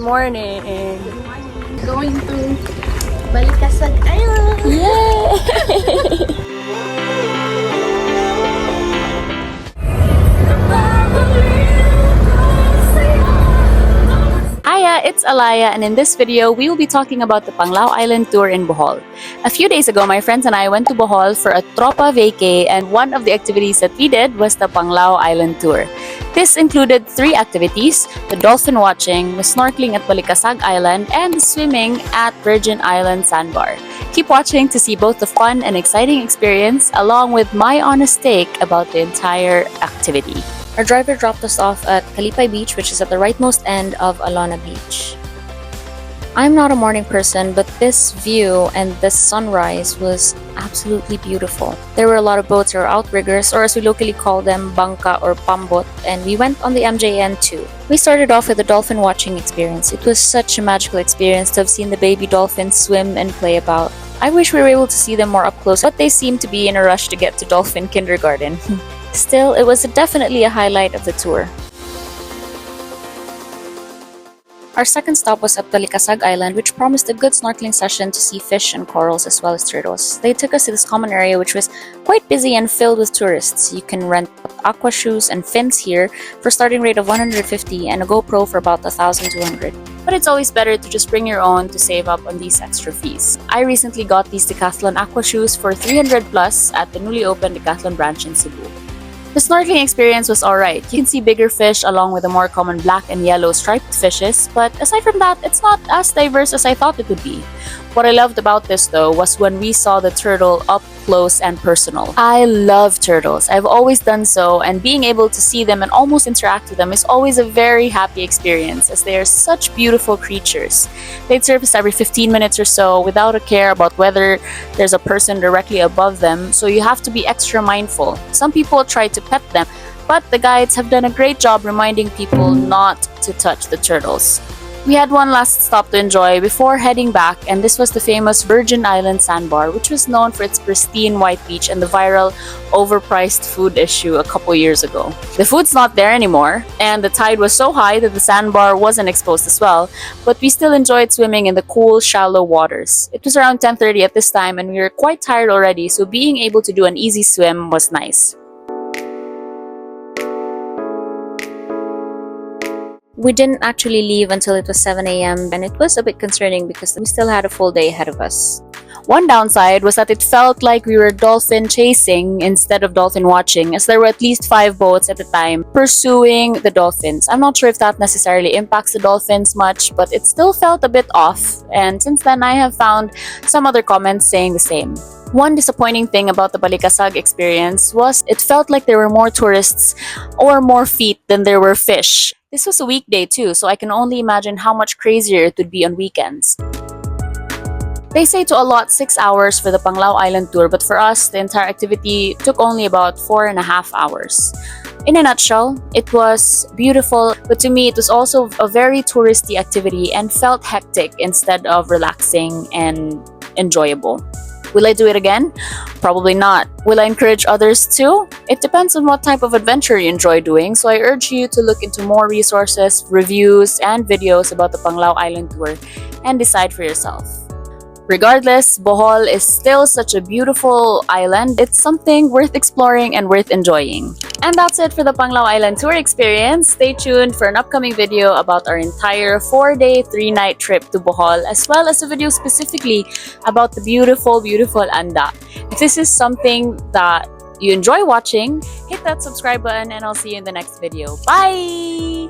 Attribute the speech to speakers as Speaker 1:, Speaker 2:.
Speaker 1: morning.
Speaker 2: Going to Balikasag Island.
Speaker 1: Yay! Hiya, it's Alaya, and in this video, we will be talking about the Panglao Island Tour in Bohol. A few days ago, my friends and I went to Bohol for a tropa vacay, and one of the activities that we did was the Panglao Island Tour. This included 3 activities: the dolphin watching, the snorkeling at Balikasag Island, and the swimming at Virgin Island Sandbar. Keep watching to see both the fun and exciting experience, along with my honest take about the entire activity. Our driver dropped us off at Kalipay Beach, which is at the rightmost end of Alona Beach. I'm not a morning person, but this view and this sunrise was absolutely beautiful. There were a lot of boats or outriggers, or as we locally call them, bangka or pambot, and we went on the MJN too. We started off with a dolphin watching experience. It was such a magical experience to have seen the baby dolphins swim and play about. I wish we were able to see them more up close, but they seem to be in a rush to get to dolphin kindergarten. Still, it was definitely a highlight of the tour. Our second stop was at Balikasag Island, which promised a good snorkeling session to see fish and corals as well as turtles. They took us to this common area which was quite busy and filled with tourists. You can rent aqua shoes and fins here for a starting rate of 150 and a GoPro for about 1,200. But it's always better to just bring your own to save up on these extra fees. I recently got these Decathlon aqua shoes for 300 plus at the newly opened Decathlon branch in Cebu. The snorkeling experience was alright. You can see bigger fish along with the more common black and yellow striped fishes, but aside from that, it's not as diverse as I thought it would be. What I loved about this though was when we saw the turtle up close and personal. I love turtles. I've always done so, and being able to see them and almost interact with them is always a very happy experience, as they are such beautiful creatures. They'd surface every 15 minutes or so without a care about whether there's a person directly above them, so you have to be extra mindful. Some people try to pet them, but the guides have done a great job reminding people not to touch the turtles. We had one last stop to enjoy before heading back, and this was the famous Virgin Island Sandbar, which was known for its pristine white beach and the viral overpriced food issue a couple years ago. The food's not there anymore, and the tide was so high that the sandbar wasn't exposed as well, but we still enjoyed swimming in the cool, shallow waters. It was around 10:30 at this time, and we were quite tired already, so being able to do an easy swim was nice. We didn't actually leave until it was 7 a.m. and it was a bit concerning because we still had a full day ahead of us. One downside was that it felt like we were dolphin chasing instead of dolphin watching, as there were at least 5 boats at a time pursuing the dolphins. I'm not sure if that necessarily impacts the dolphins much, but it still felt a bit off, and since then I have found some other comments saying the same. One disappointing thing about the Balikasag experience was it felt like there were more tourists or more feet than there were fish. This was a weekday too, so I can only imagine how much crazier it would be on weekends. They say to allot 6 hours for the Panglao Island Tour, but for us, the entire activity took only about 4.5 hours. In a nutshell, it was beautiful, but to me it was also a very touristy activity and felt hectic instead of relaxing and enjoyable. Will I do it again? Probably not. Will I encourage others to? It depends on what type of adventure you enjoy doing, so I urge you to look into more resources, reviews, and videos about the Panglao Island Tour and decide for yourself. Regardless, Bohol is still such a beautiful island. It's something worth exploring and worth enjoying. And that's it for the Panglao Island Tour experience. Stay tuned for an upcoming video about our entire 4-day, 3-night trip to Bohol, as well as a video specifically about the beautiful, beautiful Anda. If this is something that you enjoy watching, hit that subscribe button and I'll see you in the next video. Bye!